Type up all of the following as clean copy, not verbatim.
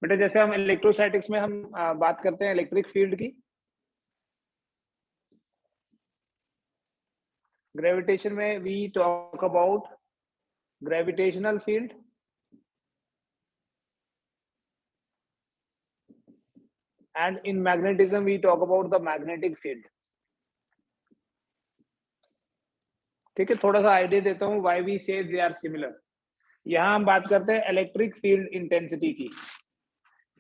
बेटा जैसे हम इलेक्ट्रोस्टैटिक्स में हम बात करते हैं इलेक्ट्रिक फील्ड की, ग्रेविटेशन में we talk about gravitational field and in magnetism we talk about the magnetic field. ठीक है, थोड़ा सा आइडिया देता हूँ why we say they are similar. यहाँ हम बात करते हैं इलेक्ट्रिक फील्ड इंटेंसिटी की,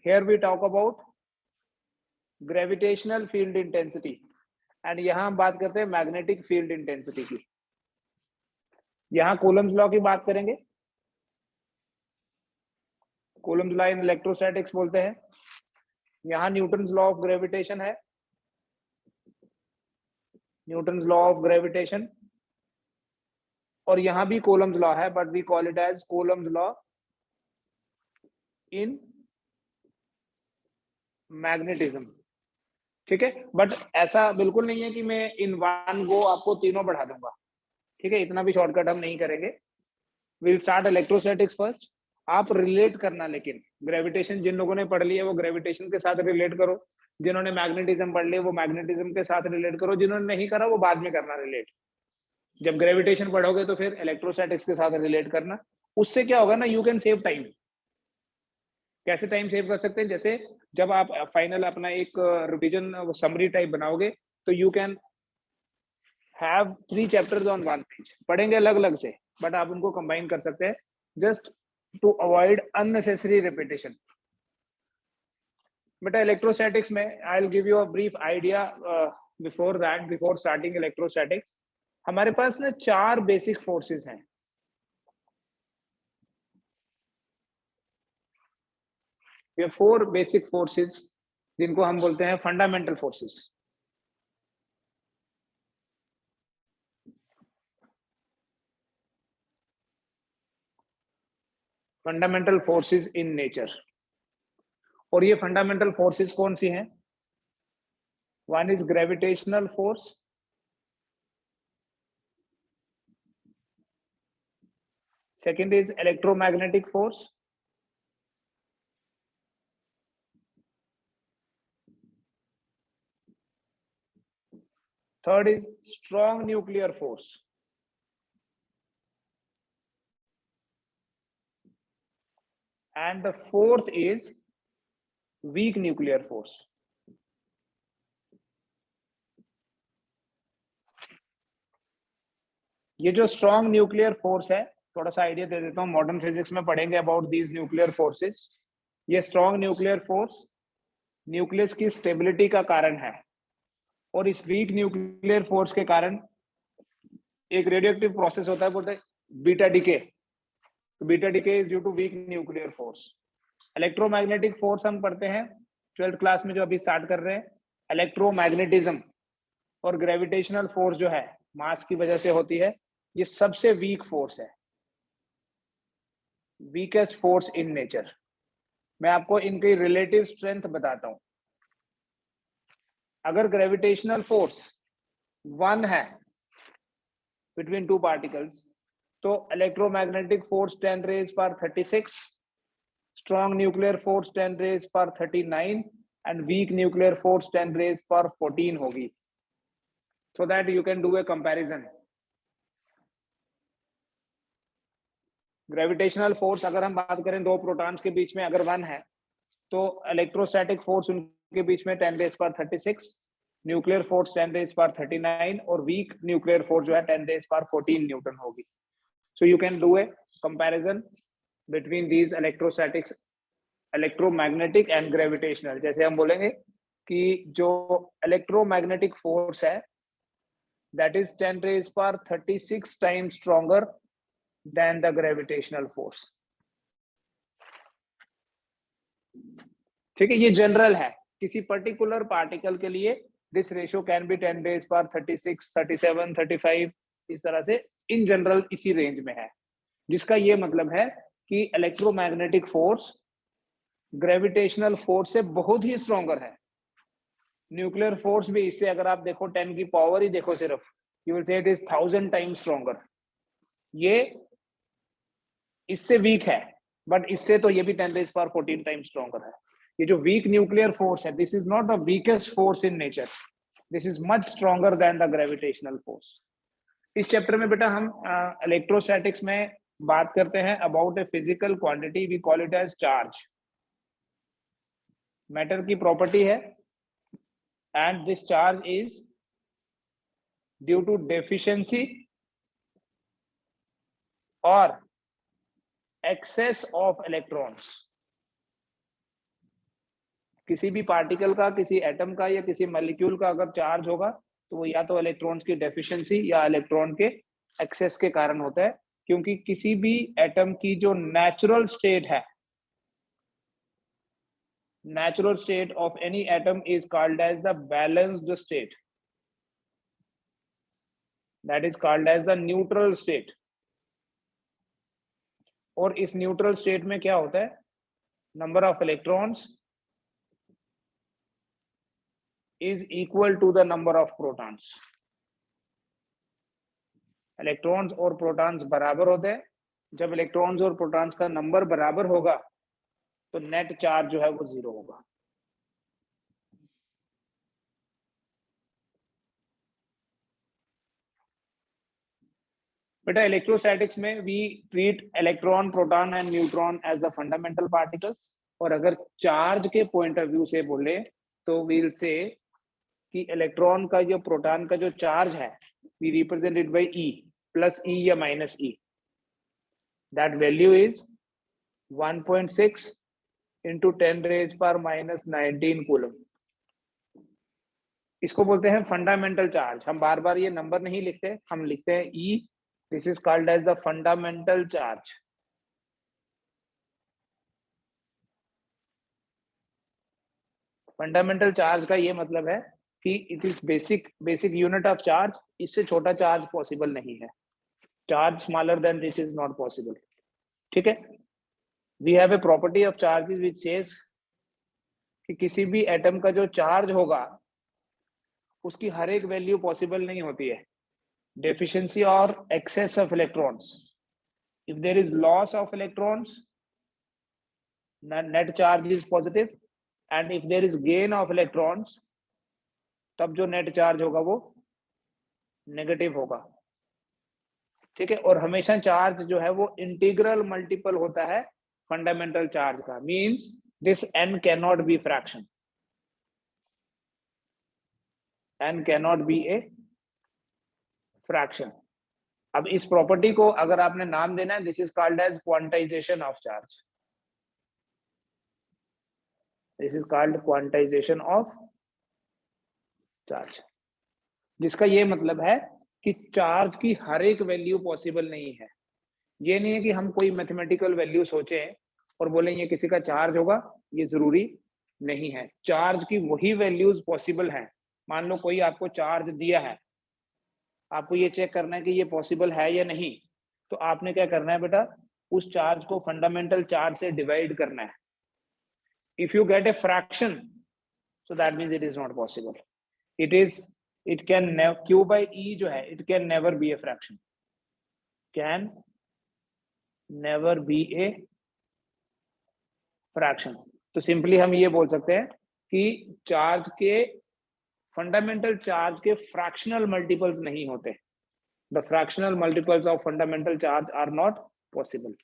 here we talk about gravitational field intensity, and यहाँ हम बात करते हैं मैग्नेटिक फील्ड इंटेंसिटी की. यहाँ कूलम्स लॉ की बात करेंगे, कूलम्स लॉ इन इलेक्ट्रोस्टैटिक्स बोलते हैं. यहाँ न्यूटन्स लॉ ऑफ ग्रेविटेशन है, न्यूटन्स लॉ ऑफ ग्रेविटेशन, और यहाँ भी कूलम्स लॉ है, but we call it as Coulomb's law in magnetism. ठीक है, बट ऐसा बिल्कुल नहीं है कि मैं इन वन गो आपको तीनों बढ़ा दूंगा. ठीक है, इतना भी शॉर्टकट हम नहीं करेंगे. Will start electrostatics first. आप रिलेट करना, लेकिन ग्रेविटेशन जिन लोगों ने पढ़ लिया वो ग्रेविटेशन के साथ रिलेट करो, जिन्होंने मैग्नेटिज्म पढ़ लिया वो मैग्नेटिज्म के साथ रिलेट करो, जिन्होंने नहीं करा वो बाद में करना रिलेट. जब ग्रेविटेशन पढ़ोगे तो फिर इलेक्ट्रोस्टैटिक्स के साथ रिलेट करना. उससे क्या होगा ना, यू कैन सेव टाइम. कैसे टाइम सेव कर सकते हैं? जैसे जब आप फाइनल अपना एक रिवीजन समरी टाइप बनाओगे तो you can have 3 chapters on 1 page. पढ़ेंगे अलग अलग से, बट आप उनको कंबाइन कर सकते हैं just to avoid unnecessary repetition. बेटा इलेक्ट्रोस्टैटिक्स में I will give you a brief idea before that, before starting electrostatics. हमारे पास ना 4 बेसिक फोर्सेस हैं. ये 4 बेसिक फोर्सेस जिनको हम बोलते हैं fundamental forces. Fundamental forces in nature. और ये फंडामेंटल फोर्सेस कौन सी हैं? One is gravitational force, second is electromagnetic force, third is strong nuclear force, and the fourth is weak nuclear force. ये जो स्ट्रॉन्ग न्यूक्लियर फोर्स है, थोड़ा सा idea दे देता हूँ, मॉडर्न फिजिक्स में पढ़ेंगे अबाउट दीज न्यूक्लियर फोर्सेस. ये स्ट्रॉन्ग न्यूक्लियर फोर्स न्यूक्लियस की स्टेबिलिटी का कारण है, और इस वीक न्यूक्लियर फोर्स के कारण एक रेडियोएक्टिव प्रोसेस होता है, बोलते हैं beta decay. Beta decay is due to weak nuclear force. Electromagnetic force हम पढ़ते हैं 12th क्लास में, जो अभी स्टार्ट कर रहे हैं. इलेक्ट्रोमैग्नेटिज्म और ग्रेविटेशनल फोर्स जो है मास की वजह से होती है, ये सबसे वीक फोर्स है, वीकेस्ट फोर्स इन नेचर. मैं आपको इनकी रिलेटिव स्ट्रेंथ बताता हूं. अगर ग्रेविटेशनल फोर्स 1 है बिटवीन 2 पार्टिकल्स, तो electromagnetic force 10 raised power 36, strong nuclear force 10 raised power 39, and week nuclear force 10 raised power 14 होगी. so that you can do a comparison. Gravitational force अगर हम बात करें 2 प्रोटॉन्स के बीच में अगर 1 है, तो इलेक्ट्रोस्टैटिक फोर्स उनके बीच में 10 raised power 36, nuclear force 10 raised power 39, और वीक न्यूक्लियर फोर्स जो है 10 raised power 14 न्यूटन होगी. So you can do a comparison between these electrostatics, electromagnetic and gravitational. जैसे हम बोलेंगे कि जो electromagnetic force है, that is 10 raised power 36 times stronger than the gravitational force. ठीक है, ये जनरल है. किसी पर्टिकुलर पार्टिकल के लिए this ratio can be 10 raised power 36, 37, 35, इस तरह से इन जनरल इसी रेंज में है, जिसका ये मतलब है कि इलेक्ट्रोमैग्नेटिक फोर्स ग्रेविटेशनल फोर्स से बहुत ही स्ट्रॉन्गर है. न्यूक्लियर फोर्स भी इससे अगर आप देखो 10 की पावर ही देखो सिर्फ, you will say it is 1000 times stronger. ये इससे वीक है, बट इससे तो ये भी 10⁻14 टाइम स्ट्रॉन्गर है। ये जो वीक न्यूक्लियर फोर्स है, this is not the weakest force in nature, this is much stronger than the gravitational force. इस चैप्टर में बेटा हम इलेक्ट्रोस्टैटिक्स में बात करते हैं about a physical quantity, we call it as charge. Matter की प्रॉपर्टी है and this charge is due to deficiency और एक्सेस ऑफ इलेक्ट्रॉन्स। किसी भी पार्टिकल का, किसी एटम का या किसी मॉलिक्यूल का अगर चार्ज होगा तो वो या तो इलेक्ट्रॉन्स की डेफिशिएंसी या इलेक्ट्रॉन के एक्सेस के कारण होता है, क्योंकि किसी भी एटम की जो नेचुरल स्टेट है, natural state of any atom is called as the balanced state, that is called as the neutral state। और इस न्यूट्रल स्टेट में क्या होता है, number of electrons is equal to the number of protons। Electrons और protons बराबर होते हैं। जब इलेक्ट्रॉन्स और प्रोटॉन्स का नंबर बराबर होगा तो नेट चार्ज जो है वो 0 होगा। बेटा इलेक्ट्रोस्टैटिक्स में we treat electron, proton and neutron as the fundamental particles. और अगर चार्ज के पॉइंट ऑफ व्यू से बोले तो वील से कि इलेक्ट्रॉन का जो प्रोटॉन का जो चार्ज है, we represent it by E plus E या minus E। That value is 1.6 into 10⁻⁻19 coulomb. इसको बोलते हैं फंडामेंटल चार्ज। हम बार बार ये नंबर नहीं लिखते, हम लिखते हैं E। This is called as the fundamental charge. Fundamental charge का ये मतलब है कि it is basic unit of charge. इससे छोटा चार्ज पॉसिबल नहीं है। Charge smaller than this is not possible. ठीक है। We have a property of charges which says कि किसी भी एटम का जो चार्ज होगा उसकी हर एक वैल्यू पॉसिबल नहीं होती है। डेफिशिएंसी और excess of electrons, if there is loss of electrons net charge is positive, and if there is gain of electrons तब जो नेट चार्ज होगा वो नेगेटिव होगा। ठीक है। और हमेशा चार्ज जो है वो इंटीग्रल मल्टीपल होता है फंडामेंटल चार्ज का। Means this n cannot be fraction, n cannot be a fraction. अब इस प्रॉपर्टी को अगर आपने नाम देना है, this is called as quantization of charge. This is called quantization of charge, जिसका ये मतलब है कि चार्ज की हर एक वैल्यू पॉसिबल नहीं है। ये नहीं है कि हम कोई मैथमेटिकल वैल्यू सोचें और बोलें ये किसी का चार्ज होगा, ये जरूरी नहीं है। चार्ज की वही वैल्यूज पॉसिबल हैं। मान लो कोई आपको चार्ज दिया है, आपको ये चेक करना है कि ये पॉसिबल है या नहीं, तो आपने क्या करना है बेटा, उस चार्ज को फंडामेंटल चार्ज से डिवाइड करना है। If you get a fraction so that means it is not possible. It can Q by E जो है, it can never be a fraction, can never be a fraction. तो simply हम ये बोल सकते हैं कि चार्ज के फंडामेंटल चार्ज के फ्रैक्शनल मल्टीपल्स नहीं होते। The fractional multiples of fundamental charge are not possible.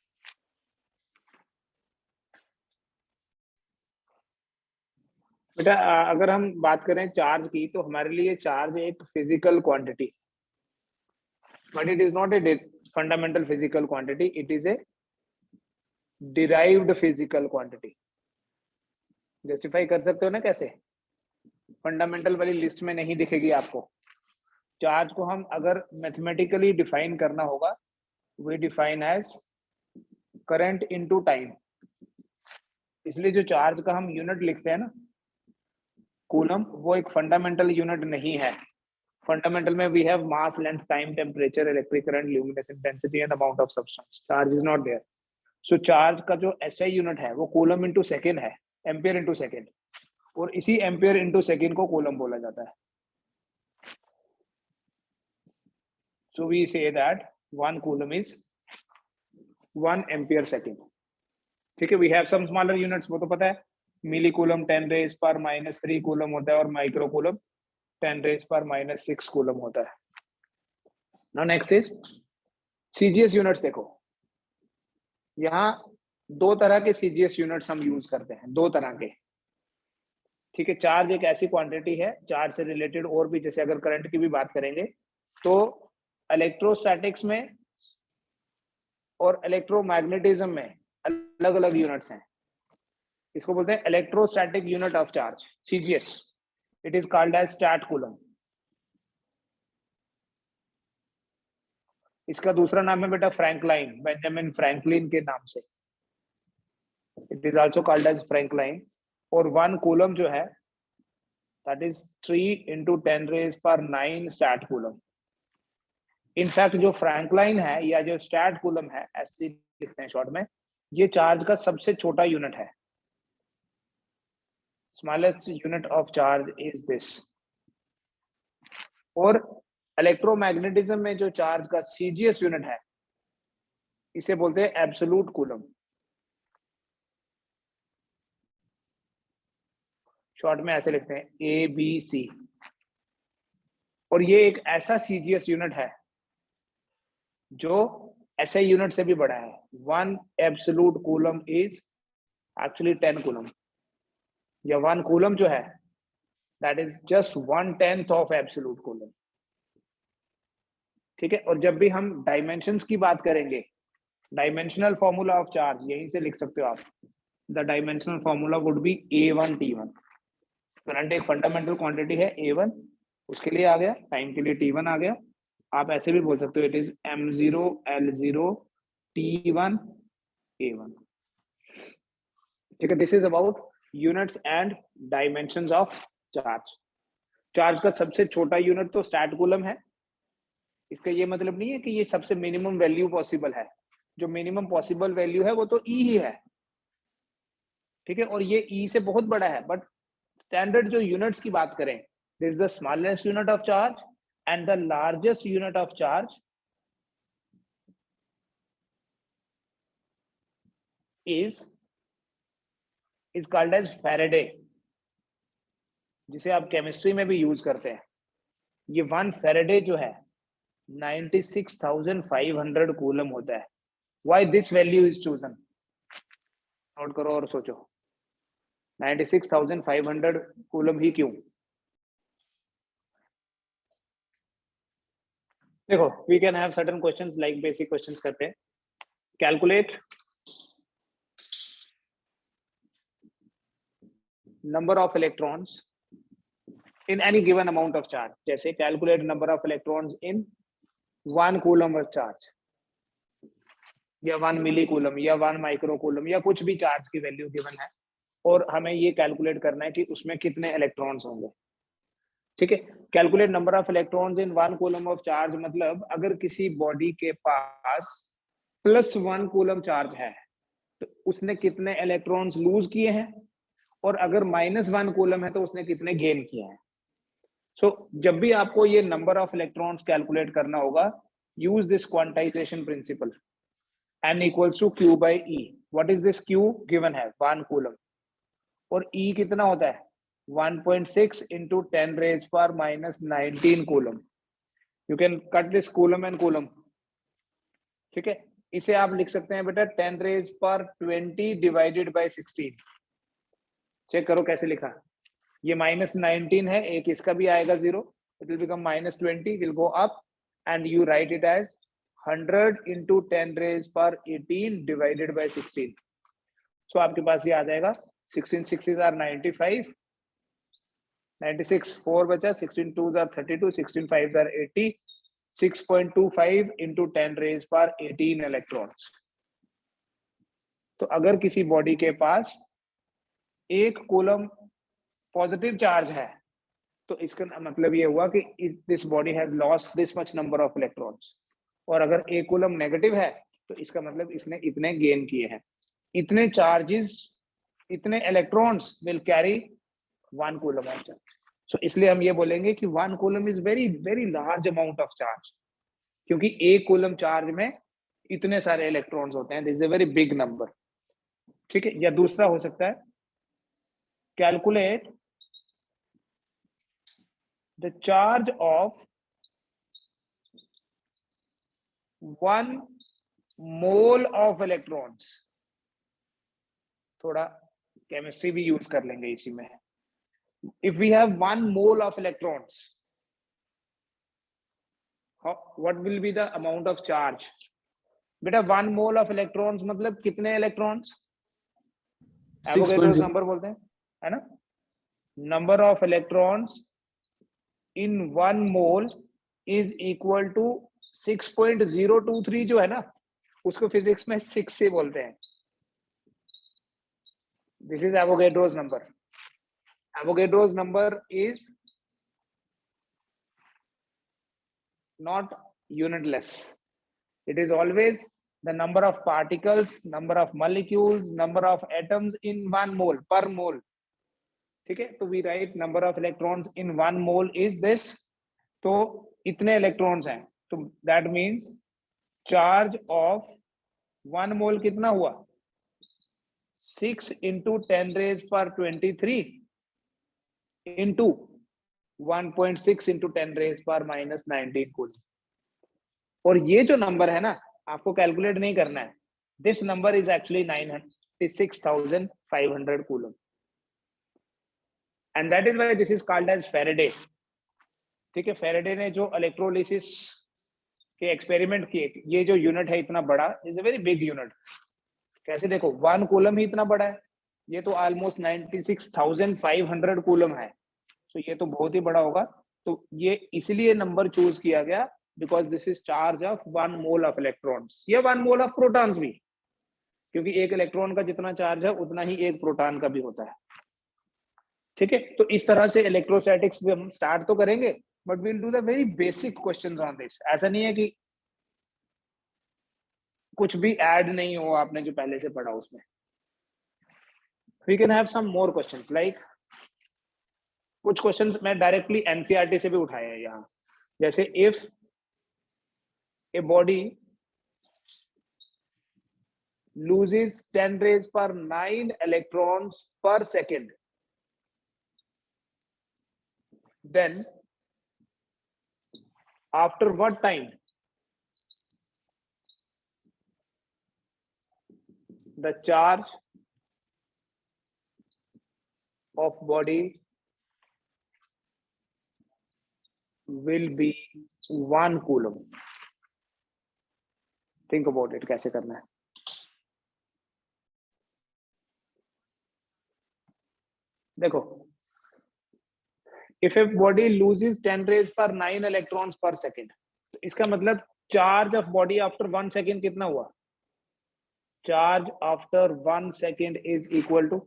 बेटा अगर हम बात करें चार्ज की, तो हमारे लिए चार्ज एक physical quantity, but it is not a fundamental physical quantity, it is a derived physical quantity. Justify कर सकते हो ना कैसे? फंडामेंटल वाली लिस्ट में नहीं दिखेगी आपको। चार्ज को हम अगर मैथमेटिकली डिफाइन करना होगा, we define as current into time. इसलिए जो चार्ज का हम यूनिट लिखते हैं ना, कूलम, वो एक फंडामेंटल यूनिट नहीं है। फंडामेंटल में we have mass, length, time, temperature, electric current, luminescence density and amount of substance. Charge is not there. So charge का जो एसआई यूनिट है वो कूलम इनटू सेकंड है, एम्पियर इनटू सेकंड, और इसी एम्पियर इनटू सेकंड को coulomb बोला जाता है। So we say that 1 coulomb is 1 ampere second. ठीक है, we have some smaller units, वो तो पता है, मिली कूलम 10⁻³ कूलम होता है और माइक्रो कूलम 10⁻⁻6 कूलम होता है। Now next is CGS units. देखो यहाँ दो तरह के सीजीएस यूनिट्स हम यूज करते हैं, दो तरह के। ठीक है, चार्ज एक ऐसी क्वांटिटी है, चार्ज से रिलेटेड और भी, जैसे अगर करंट की भी बात करेंगे तो इलेक्ट्रोस्टैटिक्स में और इलेक्ट्रोमैग्नेटिज्म में अलग अलग यूनिट्स हैं। इसको बोलते हैं electrostatic unit of charge, CGS. It is called as stat coulomb. इसका दूसरा नाम है बेटा फ्रैंकलाइन, बेंजामिन फ्रैंकलिन के नाम से। It is also called as franklin. और 1 कूलम जो है that is 3 × 10⁻⁹ statcoulomb. In fact जो फ्रैंकलाइन है या जो स्टैट कूलम है, ऐसे लिखते हैं शॉर्ट में, ये चार्ज का सबसे छोटा यूनिट है। Smallest unit of charge is this. और इलेक्ट्रोमैग्नेटिज्म में जो चार्ज का सीजीएस यूनिट है, इसे बोलते हैं एब्सोल्यूट कूलम। शॉर्ट में ऐसे लिखते हैं ABC। और ये एक ऐसा सीजीएस यूनिट है जो ऐसे यूनिट से भी बड़ा है। 1 absolute coulomb is actually 10 coulomb, या 1 कूलम जो है that is just 1/10 of absolute coulomb. ठीक है, और जब भी हम डायमेंशंस की बात करेंगे, डायमेंशनल फॉर्मूला ऑफ चार्ज यहीं से लिख सकते हो आप। The dimensional formula would be A1T1। Current एक फंडामेंटल क्वांटिटी है A1, उसके लिए आ गया, टाइम के लिए T1 आ गया। आप ऐसे भी बोल सकते हो, it is M0 L0 T1 A1। ठीक है, this is about units and dimensions of charge. Charge का सबसे छोटा यूनिट तो स्टैट कूलम है। इसका ये मतलब नहीं है कि ये सबसे मिनिमम वैल्यू पॉसिबल है। जो मिनिमम पॉसिबल वैल्यू है वो तो E ही है। ठीक है, और ये E से बहुत बड़ा है। बट स्टैंडर्ड जो यूनिट्स की बात करें, this is the smallest unit of charge and the largest unit of charge is called as Faraday, जिसे आप केमिस्ट्री में भी यूज करते हैं। ये 1 फैराडे जो है 96,500 कूलम होता है। Why this value is chosen? Note करो और सोचो, 96,500 कूलम ही क्यों? देखो, we can have certain questions, like basic questions करते हैं। Calculate number of electrons in any given amount of charge। जैसे calculate number of electrons in 1 coulomb of charge, या 1 मिली कूलम, या 1 माइक्रो कूलम, या कुछ भी चार्ज की वैल्यू गिवन है, और हमें ये कैलकुलेट करना है कि उसमें कितने इलेक्ट्रॉन्स होंगे। ठीक है, calculate number of electrons in 1 coulomb of charge मतलब अगर किसी बॉडी के पास +1 कूलम चार्ज है तो उसने कितने इलेक्ट्रॉन्स लूज किए हैं, और अगर -1 कूलम है तो उसने कितने गेन किए हैं। सो जब भी आपको ये नंबर ऑफ इलेक्ट्रॉन्स कैलकुलेट करना होगा, use this quantization principle, n equals to Q by E। What is this Q? Given है 1 कूलम, और E कितना होता है 1.6 × 10⁻⁻19 coulomb. You can cut this coulomb and coulomb. ठीक है, इसे आप लिख सकते हैं बेटा 10⁻20 डिवाइडेड बाय 16। चेक करो कैसे लिखा। ये -19 है, एक इसका भी आएगा 0, it will become -20, will go up, and you write it as 100 × 10⁻18 divided by 16। सो आपके पास ये आ जाएगा 16 6s are 95, 96 4 बचा, 16 2s are 32, 16 5s are 80, 6.25 × 10⁻18 electrons. तो अगर किसी बॉडी के पास 1 कूलम पॉजिटिव चार्ज है तो इसका मतलब ये हुआ कि this body has lost this much number of electrons, और अगर 1 कूलम नेगेटिव है तो इसका मतलब इसने इतने गेन किए हैं। इतने चार्जेस, इतने electrons will carry 1 coulomb of charge. So इसलिए हम ये बोलेंगे कि 1 coulomb is very very large amount of charge, क्योंकि 1 कूलम चार्ज में इतने सारे इलेक्ट्रॉन्स होते हैं। This is a very big number. ठीक है, या दूसरा हो सकता है calculate the charge of 1 mole of electrons. थोड़ा केमिस्ट्री भी यूज कर लेंगे इसी में। If we have 1 mole of electrons, what will be the amount of charge? बेटा 1 मोल ऑफ इलेक्ट्रॉन्स मतलब कितने इलेक्ट्रॉन्स? एवोगैड्रोस नंबर बोलते हैं, है ना? Number of electrons in 1 mole is equal to 6.023, जो है ना उसको फिजिक्स में 6 से बोलते हैं। This is Avogadro's number. Avogadro's number is not unitless. It is always the number of particles, number of molecules, number of atoms in 1 mole, per mole. ठीक है, तो we write number of electrons in 1 mole is this. तो इतने electrons हैं, तो that means charge of 1 mole कितना हुआ? 6 into 10 raised per 23 into 1.6 into 10 raised per minus 19 coulomb. और ये जो नंबर है ना, आपको कैलकुलेट नहीं करना है। This number is actually 96500 coulomb, and that is why this is called as Faraday. ठीक है, फैराडे ने जो इलेक्ट्रोलिसिस के एक्सपेरिमेंट किए, ये जो यूनिट है इतना बड़ा, is a very big unit. कैसे देखो, 1 कूलम ही इतना बड़ा है, ये तो ऑलमोस्ट 96500 कूलम है, तो ये तो बहुत ही बड़ा होगा। तो ये इसलिए नंबर चूज किया गया because this is charge of 1 mole of electrons, या 1 मोल ऑफ प्रोटॉन्स भी, क्योंकि एक इलेक्ट्रॉन का जितना चार्ज है उतना ही एक प्रोटॉन का भी होता है। ठीक है, तो इस तरह से इलेक्ट्रोस्टैटिक्स भी हम स्टार्ट तो करेंगे, but will do the very basic questions on this. ऐसा नहीं है कि कुछ भी ऐड नहीं हो आपने जो पहले से पढ़ा उसमें। We can have some more questions, like कुछ क्वेश्चंस मैं डायरेक्टली एनसीईआरटी से भी उठाए हैं यहाँ, जैसे if a body loses 10 raised per 9 electrons per second, then after what time the charge of body will be 1 coulomb? Think about it, कैसे करना है। देखो, if a body loses 10 raised per 9 electrons per second, तो इसका मतलब charge of body after 1 second कितना हुआ? Charge after 1 second is equal to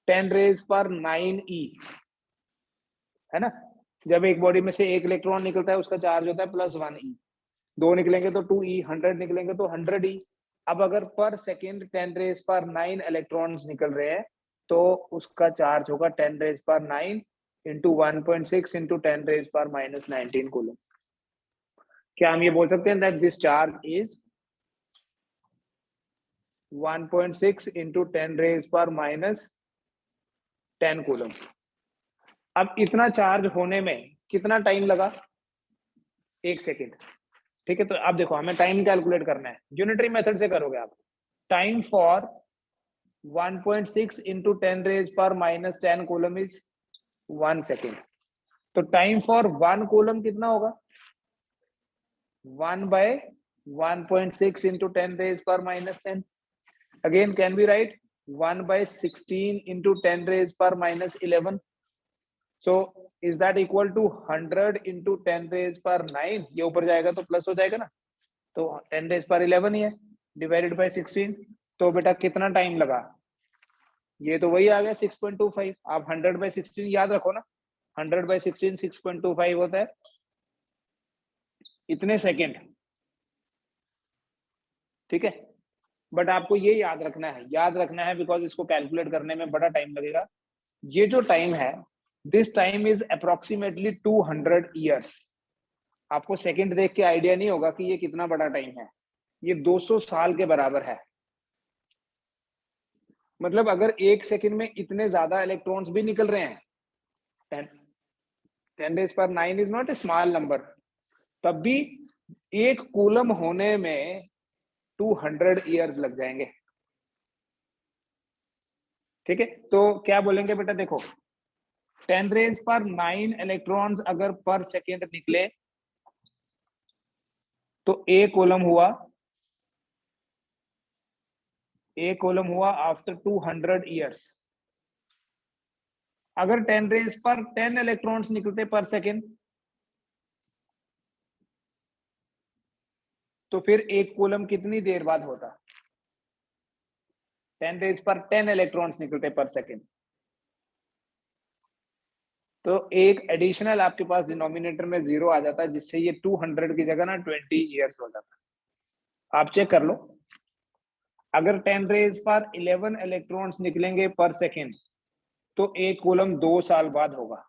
10 raised per 9e, है ना? जब एक बॉडी में से एक इलेक्ट्रॉन निकलता है उसका चार्ज होता है +1e, 2 निकलेंगे तो 2e, 100 निकलेंगे तो 100e। अब अगर पर सेकेंड 10 raised per 9 इलेक्ट्रॉन्स निकल रहे हैं तो उसका चार्ज होगा 10 raised per 9 into 1.6 into 10 raised per minus 19 coulomb. क्या हम ये बोल सकते हैं that this charge is 1.6 into 10 raised per minus 10 coulomb? अब इतना चार्ज होने में कितना टाइम लगा? 1 सेकेंड। ठीक है, तो आप देखो, हमें टाइम कैलकुलेट करना है, यूनिटरी मेथड से करोगे आप। Time for 1.6 into 10 raised per minus 10 coulomb is 1 second. तो टाइम फॉर 1 कूलम कितना होगा? 1 by 1.6 into 10 raised per minus 10. Again, can we write 1 by 16 into 10 raised per minus 11? So is that equal to 100 into 10 raised per 9? ये ऊपर जाएगा तो plus हो जाएगा ना, तो 10 raised per 11 ही है, डिवाइडेड बाय 16। तो बेटा कितना टाइम लगा? ये तो वही आ गया 6.25। आप 100 by 16 याद रखो ना, 100 by 16 6.25 होता है, इतने सेकेंड। ठीक है, बट आपको ये याद रखना है बिकॉज इसको कैलकुलेट करने में बड़ा टाइम लगेगा। ये जो टाइम है, this time is approximately 200 years. आपको सेकेंड देख के आइडिया नहीं होगा कि ये कितना बड़ा टाइम है, ये 200 साल के बराबर है। मतलब अगर एक सेकंड में इतने ज्यादा इलेक्ट्रॉन्स भी निकल रहे हैं, 10⁻⁹ is not a small number, तब भी एक कूलम होने में 200 ईयर्स लग जाएंगे। ठीक है, तो क्या बोलेंगे बेटा, देखो 10⁻⁹ इलेक्ट्रॉन्स अगर पर सेकेंड निकले तो एक कॉलम हुआ आफ्टर 200 ईयर्स। अगर 10⁻10 इलेक्ट्रॉन्स निकलते पर सेकेंड तो फिर एक कॉलम कितनी देर बाद होता? 10⁻10 इलेक्ट्रॉन्स निकलते पर सेकेंड, तो एक एडिशनल आपके पास डिनोमिनेटर में 0 आ जाता है, जिससे ये 200 की जगह ना 20 ईयर्स हो जाता है। आप चेक कर लो, अगर 10⁻11 इलेक्ट्रॉन्स निकलेंगे पर सेकेंड तो एक कॉलम 2 साल बाद होगा।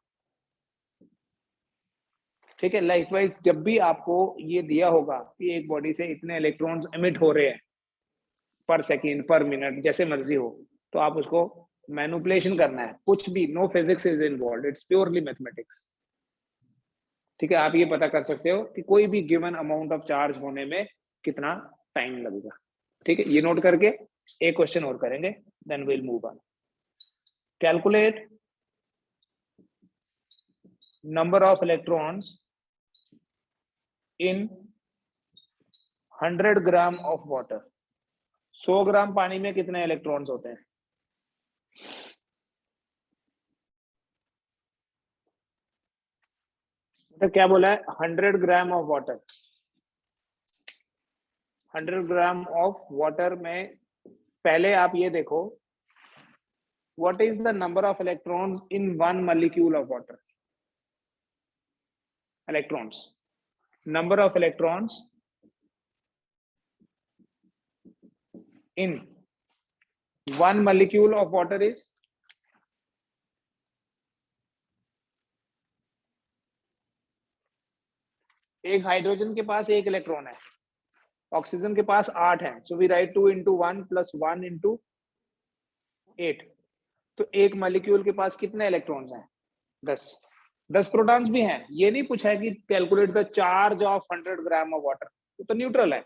ठीक है, लाइकवाइज जब भी आपको ये दिया होगा कि एक बॉडी से इतने इलेक्ट्रॉन्स एमिट हो रहे हैं पर सेकेंड, पर मिनट, जैसे मर्जी हो, तो आप उसको मैनिपुलेशन करना है, कुछ भी, no physics is involve, it's purely mathematics. ठीक है, आप ये पता कर सकते हो कि कोई भी गिवन अमाउंट ऑफ चार्ज होने में कितना टाइम लगेगा। ठीक है, ये नोट करके एक क्वेश्चन और करेंगे, then will move on. Calculate number of electrons in 100 gram of water. 100 gram पानी में कितने इलेक्ट्रॉन्स होते हैं? तो क्या बोला है? 100 gram of water. 100 gram of water में पहले आप ये देखो, what is the number of electrons in 1 molecule of water? Electrons, number of electrons in 1 molecule of water is एक हाइड्रोजन के पास 1 इलेक्ट्रॉन है, ऑक्सीजन के पास 8 है, सो वी राइट 2 × 1 + 1 × 8। तो एक मॉलिक्यूल के पास कितने इलेक्ट्रॉन्स हैं? 10 प्रोटॉन्स भी हैं। ये नहीं पूछा है कि calculate the charge of 100 gram of water, तो न्यूट्रल है।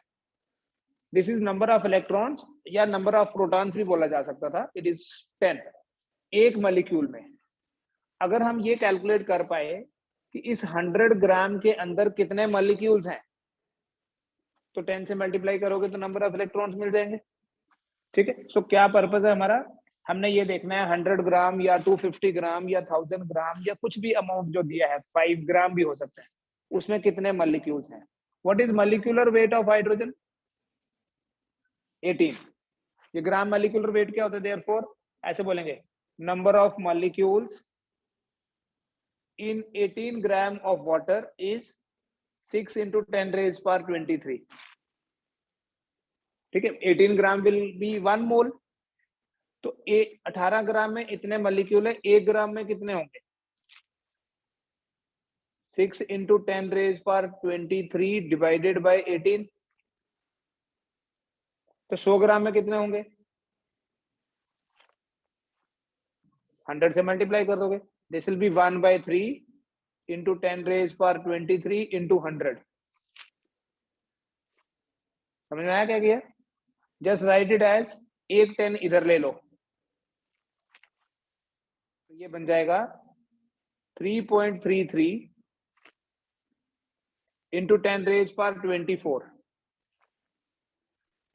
This is number of electrons, या नंबर ऑफ प्रोटॉन्स भी बोला जा सकता था, इट इज 10 एक मॉलिक्यूल में। अगर हम ये कैलकुलेट कर पाए कि इस 100 ग्राम के अंदर कितने मॉलिक्यूल्स हैं, तो 10 से मल्टीप्लाई करोगे तो नंबर ऑफ इलेक्ट्रॉन्स मिल जाएंगे। ठीक है, सो क्या पर्पस है हमारा? हमने ये देखना है 100 ग्राम या 250 ग्राम या 1000 ग्राम या कुछ भी अमाउंट जो दिया है, 5 ग्राम भी हो सकता है, उसमें कितने मॉलिक्यूल्स हैं। What is molecular weight of hydrogen? 18। ये ग्राम मॉलिक्यूलर वेट क्या होता है? देयरफॉर ऐसे बोलेंगे, number of molecules in 18 gram of water is 6 × 10⁻23। ठीक है, 18 ग्राम विल बी 1 मोल। तो 18 ग्राम में इतने मॉलिक्यूल है, 1 ग्राम में कितने होंगे? 6 × 10⁻23 डिवाइडेड बाय 18, तो 100 ग्राम में कितने होंगे? 100 से मल्टीप्लाई कर दोगे, दिस विल बी 1/3 × 10⁻23 × 100। समझ में आया क्या किया? जस्ट राइट इट एज एक 10 इधर ले लो, तो ये बन जाएगा 3.33 × 10⁻24।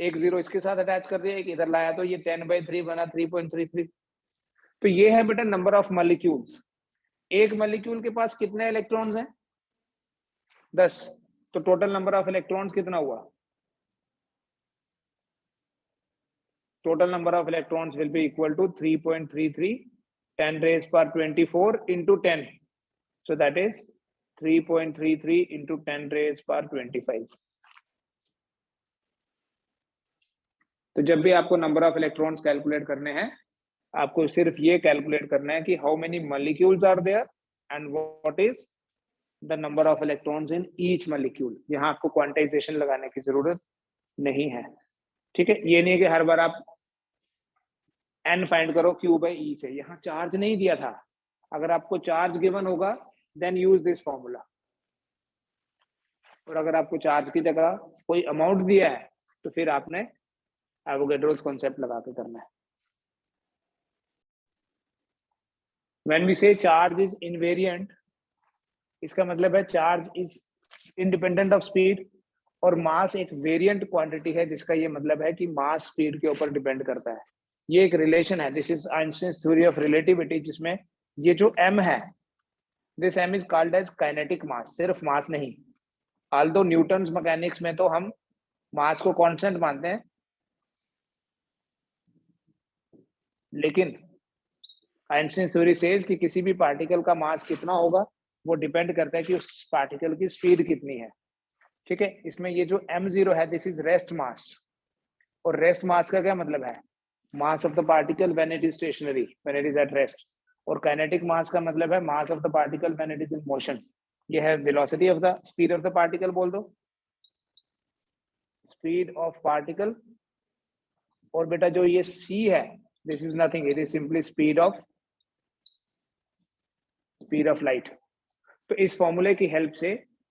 एक 0 इसके साथ अटैच कर दिया, एक इधर लाया, तो ये 10/3 बना 3.33। तो ये है बेटा नंबर ऑफ मॉलिक्यूल्स। एक मॉलिक्यूल के पास कितने इलेक्ट्रॉन्स हैं? 10। तो टोटल नंबर ऑफ इलेक्ट्रॉन्स कितना हुआ? Total number of electrons will be equal to 3.33 10⁻24 × 10, so that is 3.33 × 10⁻25। तो जब भी आपको नंबर ऑफ इलेक्ट्रॉन्स कैलकुलेट करने हैं, आपको सिर्फ ये कैलकुलेट करना है कि how many molecules are there and what is the number of electrons in each molecule. यहाँ आपको क्वांटाइजेशन लगाने की जरूरत नहीं है। ठीक है, ये नहीं है कि हर बार आप n फाइंड करो q by e से। यहाँ चार्ज नहीं दिया था, अगर आपको चार्ज गिवन होगा देन यूज दिस फॉर्मूला, और अगर आपको चार्ज की जगह कोई अमाउंट दिया है तो फिर आपने एवोगैड्रोस कॉन्सेप्ट लगा के करना है। When we say charge is invariant, इसका मतलब है charge is independent of speed, और मास एक वेरिएंट क्वांटिटी है, जिसका ये मतलब है कि मास स्पीड के ऊपर डिपेंड करता है। ये एक रिलेशन है, this is Einstein's theory of relativity, जिसमें ये जो m है, this m is called as kinetic mass, सिर्फ मास नहीं। आल्दो न्यूटन्स मैकेनिक्स में तो हम मास को कांस्टेंट मानते हैं, लेकिन आइंस्टाइन थ्योरी सेज कि किसी भी पार्टिकल का मास कितना होगा वो डिपेंड करता है कि उस पार्टिकल की स्पीड कितनी है। ठीक है, इसमें ये जो m0 है, दिस इज रेस्ट मास, और रेस्ट मास का क्या मतलब है, mass of the particle when it is stationary, when it is at rest. और काइनेटिक मास का मतलब है mass of the particle when it is in motion. ये है velocity of the speed of the particle, बोल दो स्पीड ऑफ पार्टिकल। और बेटा जो ये c है, this is nothing, it is simply speed of light. तो इस फॉर्मूले की हेल्प से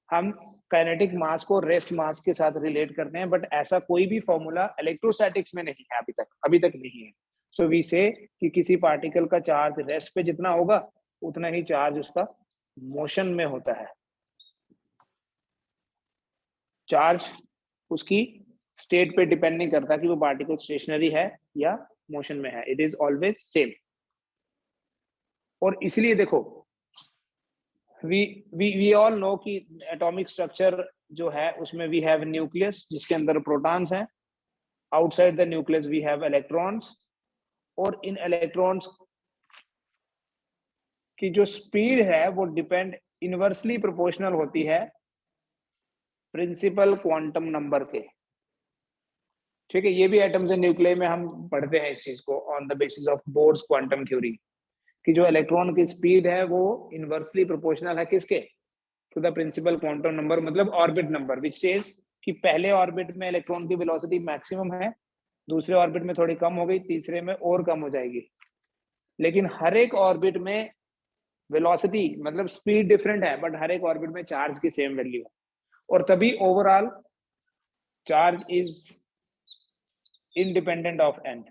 हम काइनेटिक मास को रेस्ट मास के साथ रिलेट करते हैं, बट ऐसा कोई भी फॉर्मूला इलेक्ट्रोस्टैटिक्स में नहीं है अभी तक नहीं है। सो वी से कि किसी पार्टिकल का चार्ज रेस्ट पे जितना होगा उतना ही चार्ज उसका मोशन में होता है। चार्ज उसकी स्टेट पे डिपेंड नहीं करता कि वो पार्टिकल स्टेशनरी है या मोशन में है, इट इज ऑलवेज सेम। और इसलिए देखो we all know कि एटॉमिक स्ट्रक्चर जो है उसमें वी हैव न्यूक्लियस जिसके अंदर प्रोटॉन्स हैं, outside the nucleus we have electrons, और इन इलेक्ट्रॉन्स की जो स्पीड है वो डिपेंड इनवर्सली प्रोपोर्शनल होती है प्रिंसिपल क्वांटम नंबर के। ठीक है, ये भी एटम्स एंड न्यूक्लियस में हम पढ़ते हैं इस चीज को on the basis of bourse quantum theory, कि जो इलेक्ट्रॉन की स्पीड है वो इनवर्सली प्रोपोर्शनल है किसके, to the principal quantum number, मतलब ऑर्बिट नंबर, विच सेज कि पहले ऑर्बिट में इलेक्ट्रॉन की वेलोसिटी मैक्सिमम है, दूसरे ऑर्बिट में थोड़ी कम हो गई, तीसरे में और कम हो जाएगी। लेकिन हर एक ऑर्बिट में वेलोसिटी मतलब स्पीड डिफरेंट है, बट हर एक ऑर्बिट में चार्ज की सेम वैल्यू है, और तभी overall charge is independent of n,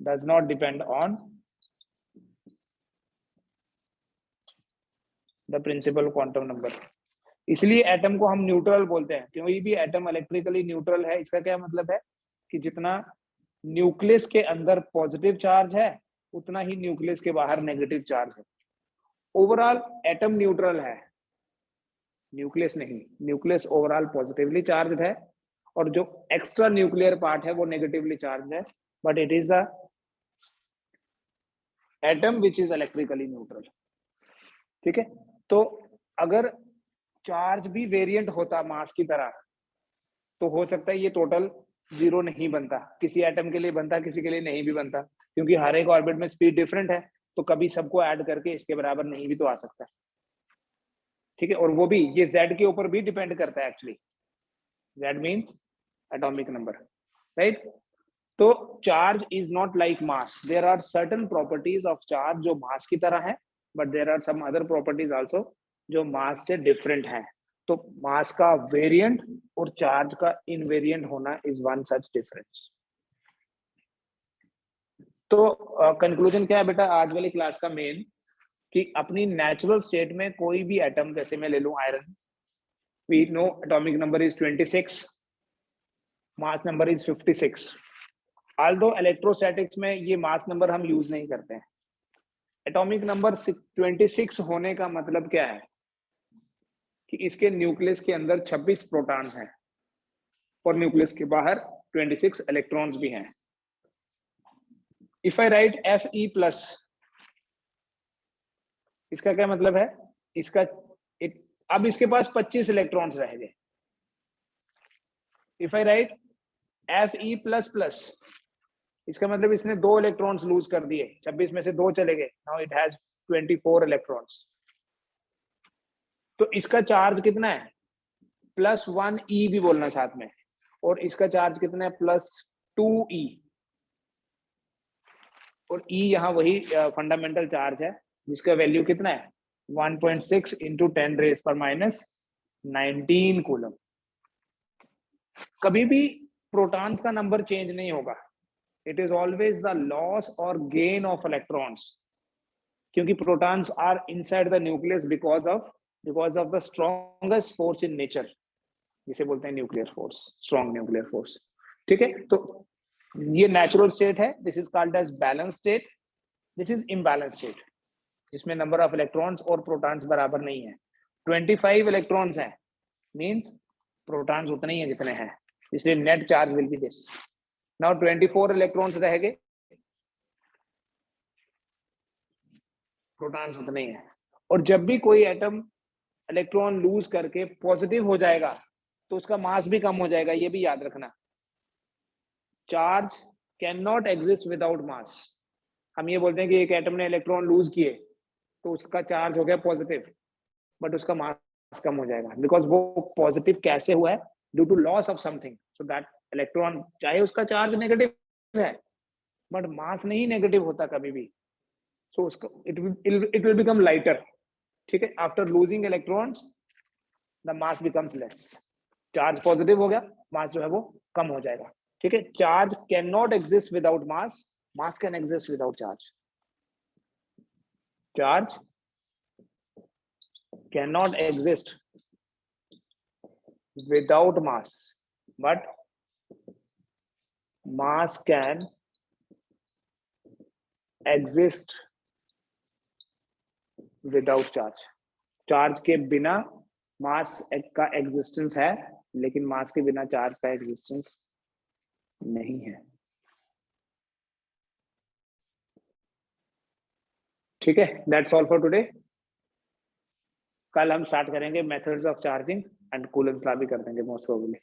does not depend on the principal quantum number। इसलिए एटम को हम न्यूट्रल बोलते हैं, क्योंकि भी एटम इलेक्ट्रिकली न्यूट्रल है। इसका क्या मतलब है कि जितना न्यूक्लियस के अंदर पॉजिटिव चार्ज है उतना ही न्यूक्लियस के बाहर नेगेटिव चार्ज है। ओवरऑल एटम न्यूट्रल है, न्यूक्लियस नहीं। न्यूक्लियस ओवरऑल पॉजिटिवली चार्ज है, और जो एक्स्ट्रा न्यूक्लियर पार्ट है वो नेगेटिवली चार्ज है, but it is a atom which is electrically neutral. ठीक है, तो अगर चार्ज भी वेरिएंट होता मास की तरह तो हो सकता है ये टोटल जीरो नहीं बनता, किसी एटम के लिए बनता, किसी के लिए नहीं भी बनता, क्योंकि हर एक ऑर्बिट में स्पीड डिफरेंट है, तो कभी सबको ऐड करके इसके बराबर नहीं भी तो आ सकता है। ठीक है, और वो भी ये z के ऊपर भी डिपेंड करता है actually, z means atomic number, right. तो charge is not like mass, there are certain properties of charge जो मास की तरह है, but there are some other properties also जो मास से डिफरेंट है। तो मास का वेरिएंट और चार्ज का इनवेरिएंट होना इज वन सच डिफरेंस। तो कंक्लूजन क्या है बेटा आज वाली क्लास का मेन, कि अपनी नेचुरल स्टेट में कोई भी एटम, जैसे मैं ले लूं iron, we know atomic number is 26, mass number is 56। Although electrostatics में ये मास नंबर हम यूज नहीं करते हैं। एटॉमिक नंबर 26 होने का मतलब क्या है कि इसके न्यूक्लियस के अंदर 26 प्रोटॉन्स हैं और न्यूक्लियस के बाहर 26 इलेक्ट्रॉन्स भी हैं। इफ आई राइट Fe+, इसका क्या मतलब है, इसका अब इसके पास 25 इलेक्ट्रॉन्स रह गए। इफ आई राइट Fe++, इसका मतलब इसने 2 इलेक्ट्रॉन्स लूज कर दिए, 26 में से 2 चले गए, नाउ इट हैज 24 इलेक्ट्रॉन्स। तो इसका चार्ज कितना है, +1e भी बोलना साथ में, और इसका चार्ज कितना है, +2e। और E यहाँ वही फंडामेंटल चार्ज है जिसका वैल्यू कितना है 1.6 इंटू 10⁻⁹ कूलम। कभी भी प्रोटॉन्स का नंबर चेंज नहीं होगा, it is always the loss और गेन ऑफ इलेक्ट्रॉन्स, क्योंकि protons are inside the nucleus because of the strongest force in nature, जिसे बोलते हैं nuclear force, strong nuclear force. ठीक है, तो ये नेचुरल स्टेट है, this is called as balance state, this is imbalance state, जिसमें नंबर ऑफ इलेक्ट्रॉन्स और प्रोटॉन्स बराबर नहीं है। 25 इलेक्ट्रॉन्स हैं, मींस प्रोटॉन्स उतने ही हैं जितने हैं, इसलिए net charge will be this. Now 24 electrons रह गए, प्रोटॉन्स उतने ही हैं। और जब भी कोई एटम इलेक्ट्रॉन लूज करके पॉजिटिव हो जाएगा तो उसका मास भी कम हो जाएगा, ये भी याद रखना। Charge can not exist without mass. हम ये बोलते हैं कि एक एटम ने इलेक्ट्रॉन लूज किए तो उसका चार्ज हो गया पॉजिटिव, बट उसका मास कम हो जाएगा, बिकॉज वो पॉजिटिव कैसे हुआ है, due to loss of something, so that electron चाहे उसका चार्ज नेगेटिव है बट मास नहीं नेगेटिव होता कभी भी, सो उसका इट विल बिकम लाइटर। ठीक है, after losing electrons the mass becomes less, charge positive हो गया, मास जो है वो कम हो जाएगा। ठीक है, charge can not exist without mass, mass can exist without charge. Charge can not exist without mass, but mass can exist without charge. Charge के बिना मास का एग्जिस्टेंस है, लेकिन मास के बिना चार्ज का एग्जिस्टेंस नहीं है। ठीक है, दैट्स ऑल फॉर टुडे। कल हम स्टार्ट करेंगे methods of charging and coolant law भी कर देंगे मोस्ट प्रोबेबली।